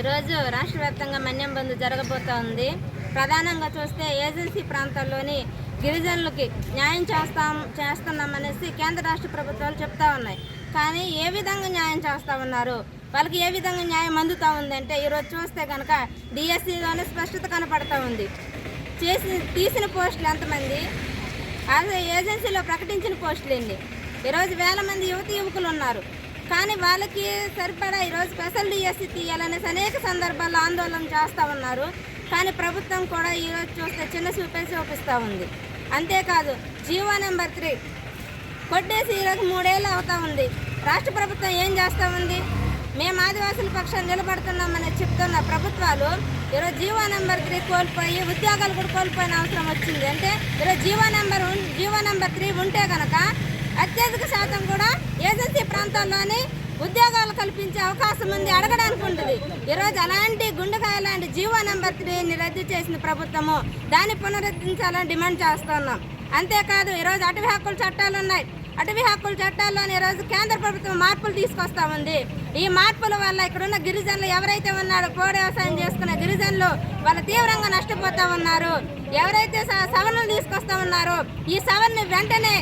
ఈరోజు రాష్ట్ర వ్యాప్తంగా మన్యం బంద్ జరగబోతా ఉంది. ప్రధానంగా చూస్తే ఏజెన్సీ ప్రాంతాల్లోని గిరిజనులకి న్యాయం చేస్తున్నామనేసి కేంద్ర రాష్ట్ర ప్రభుత్వాలు చెప్తా ఉన్నాయి. కానీ ఏ విధంగా న్యాయం చేస్తూ ఉన్నారు, వాళ్ళకి ఏ విధంగా న్యాయం అందుతూ ఉందంటే ఈరోజు చూస్తే కనుక డిఎస్సిలోనే స్పష్టత కనపడతా ఉంది. తీసిన పోస్టులు ఎంతమంది, అదే ఏజెన్సీలో ప్రకటించిన పోస్టులు ఎన్ని. ఈరోజు వేల మంది యువకులు ఉన్నారు. కానీ వాళ్ళకి సరిపడా ఈరోజు స్పెషల్ డిఎస్సి తీయాలనేసి అనేక సందర్భాల్లో ఆందోళన చేస్తూ ఉన్నారు. కానీ ప్రభుత్వం కూడా ఈరోజు చూస్తే చిన్న చూపే చూపిస్తూ ఉంది. అంతేకాదు జీవో నెంబర్ 3 కొట్టేసి ఈరోజు 3 ఏళ్ళు అవుతా ఉంది. రాష్ట్ర ప్రభుత్వం ఏం చేస్తూ ఉంది? మేము ఆదివాసుల పక్షాన్ని నిలబడుతున్నామని చెప్తున్న ప్రభుత్వాలు ఈరోజు జీవో నెంబర్ 3 కోల్పోయి ఉద్యోగాలు కూడా కోల్పోయిన అవసరం వచ్చింది. అంటే ఈరోజు జీవో నెంబర్ 3 ఉంటే కనుక అత్యధిక శాతం కూడా ఏజెన్సీ ప్రాంతాల్లోని ఉద్యోగాలు కల్పించే అవకాశం ఉంది, అడగడానికి ఉంటుంది. ఈరోజు అలాంటి గుండెకాయ లాంటి జీవో నెంబర్ 3ని రద్దు చేసిన ప్రభుత్వము దాన్ని పునరుద్ధరించాలని డిమాండ్ చేస్తున్నాం. అంతేకాదు ఈరోజు అటవీ హక్కుల చట్టాలు ఉన్నాయి. అటవీ హక్కుల చట్టాల్లోని ఈరోజు కేంద్ర ప్రభుత్వం మార్పులు తీసుకొస్తా ఉంది. ఈ మార్పుల వల్ల ఇక్కడున్న గిరిజనులు ఎవరైతే ఉన్నారో పోడు వ్యవసాయం చేసుకునే గిరిజనులు వాళ్ళు తీవ్రంగా నష్టపోతా ఉన్నారు. ఎవరైతే సవరణలు తీసుకొస్తా ఉన్నారో ఈ సవరణ వెంటనే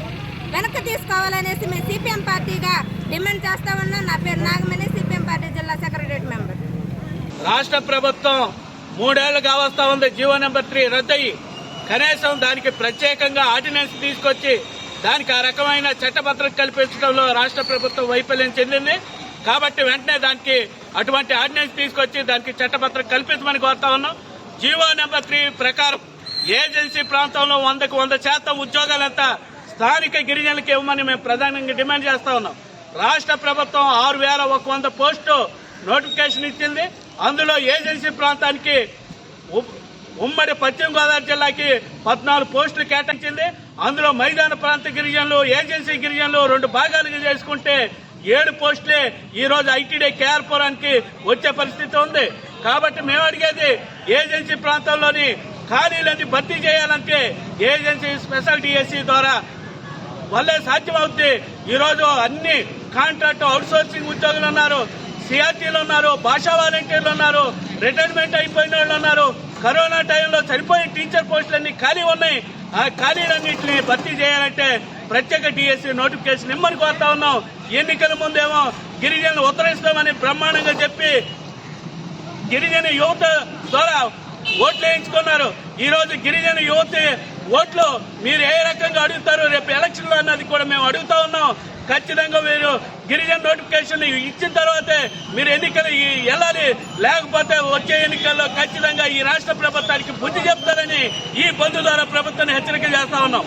వెనక్కి తీసుకోవాలనేసి మేము సిపిఎం పార్టీగా డిమాండ్ చేస్తా ఉన్నాం. నా పేరు నాగమణి, సిపిఎం పార్టీ జిల్లా సెక్రటరియట్ మెంబర్. రాష్ట్ర ప్రభుత్వం 3 ఏళ్లు కావస్తా ఉంది జీవో నెంబర్ 3 రద్దయి. కనీసం దానికి ప్రత్యేకంగా ఆర్డినెన్స్ తీసుకొచ్చి దానికి ఆ రకమైన చట్టభద్రత కల్పించడంలో రాష్ట్ర ప్రభుత్వం వైఫల్యం చెందింది. కాబట్టి వెంటనే దానికి అటువంటి ఆర్డినెన్స్ తీసుకొచ్చి దానికి చట్టభద్రత కల్పించమని కోరుతా ఉన్నాం. జీవో నెంబర్ 3 ప్రకారం ఏజెన్సీ ప్రాంతంలో 100కు 100% ఉద్యోగాలంతా స్థానిక గిరిజనులకు ఇవ్వమని మేము ప్రధానంగా డిమాండ్ చేస్తా ఉన్నాం. రాష్ట్ర ప్రభుత్వం 6100 పోస్టు నోటిఫికేషన్ ఇచ్చింది. అందులో ఏజెన్సీ ప్రాంతానికి ఉమ్మడి పశ్చిమ గోదావరి జిల్లాకి 14 పోస్టులు కేటాయించింది. అందులో మైదాన ప్రాంత గిరిజనులు, ఏజెన్సీ గిరిజనులు 2 భాగాలుగా చేసుకుంటే 7 పోస్టులే ఈ రోజు ఐటీడీ కేఆర్పురానికి వచ్చే పరిస్థితి ఉంది. కాబట్టి మేము అడిగేది ఏజెన్సీ ప్రాంతంలోని ఖాళీలన్నీ భర్తీ చేయాలంటే ఏజెన్సీ స్పెషల్ డిఎస్సి ద్వారా వల్లే సాధ్యమవుతుంది. ఈరోజు అన్ని కాంట్రాక్ట్ అవుట్సోర్సింగ్ ఉద్యోగులు ఉన్నారు, సిఆర్టీలు ఉన్నారు, భాషా వాలంటీర్లు ఉన్నారు, రిటైర్మెంట్ అయిపోయిన వాళ్ళు ఉన్నారు. కరోనా టైంలో చనిపోయిన టీచర్ పోస్టులన్నీ ఖాళీ ఉన్నాయి. ఆ ఖాళీలన్నింటినీ భర్తీ చేయాలంటే ప్రత్యేక డిఎస్సి నోటిఫికేషన్ ఇమ్మని కోరుతా ఉన్నాం. ఎన్నికల ముందేమో గిరిజనులు ఉత్తరిస్తామని బ్రహ్మాండంగా చెప్పి గిరిజన యువత ద్వారా ఓట్లు వేయించుకున్నారు. ఈ రోజు గిరిజన యువత ఓట్లు మీరు ఏ రకంగా అడుగుతారు రేపు ఎలక్షన్ లో అన్నది కూడా మేము అడుగుతా ఉన్నాం. ఖచ్చితంగా మీరు గిరిజన నోటిఫికేషన్ ఇచ్చిన తర్వాతే మీరు ఎన్నికలు వెళ్ళాలి. లేకపోతే వచ్చే ఎన్నికల్లో ఖచ్చితంగా ఈ రాష్ట్ర ప్రభుత్వానికి బుద్ధి చెప్తారని ఈ బంధు ద్వారా ప్రభుత్వాన్ని హెచ్చరిక చేస్తా ఉన్నాం.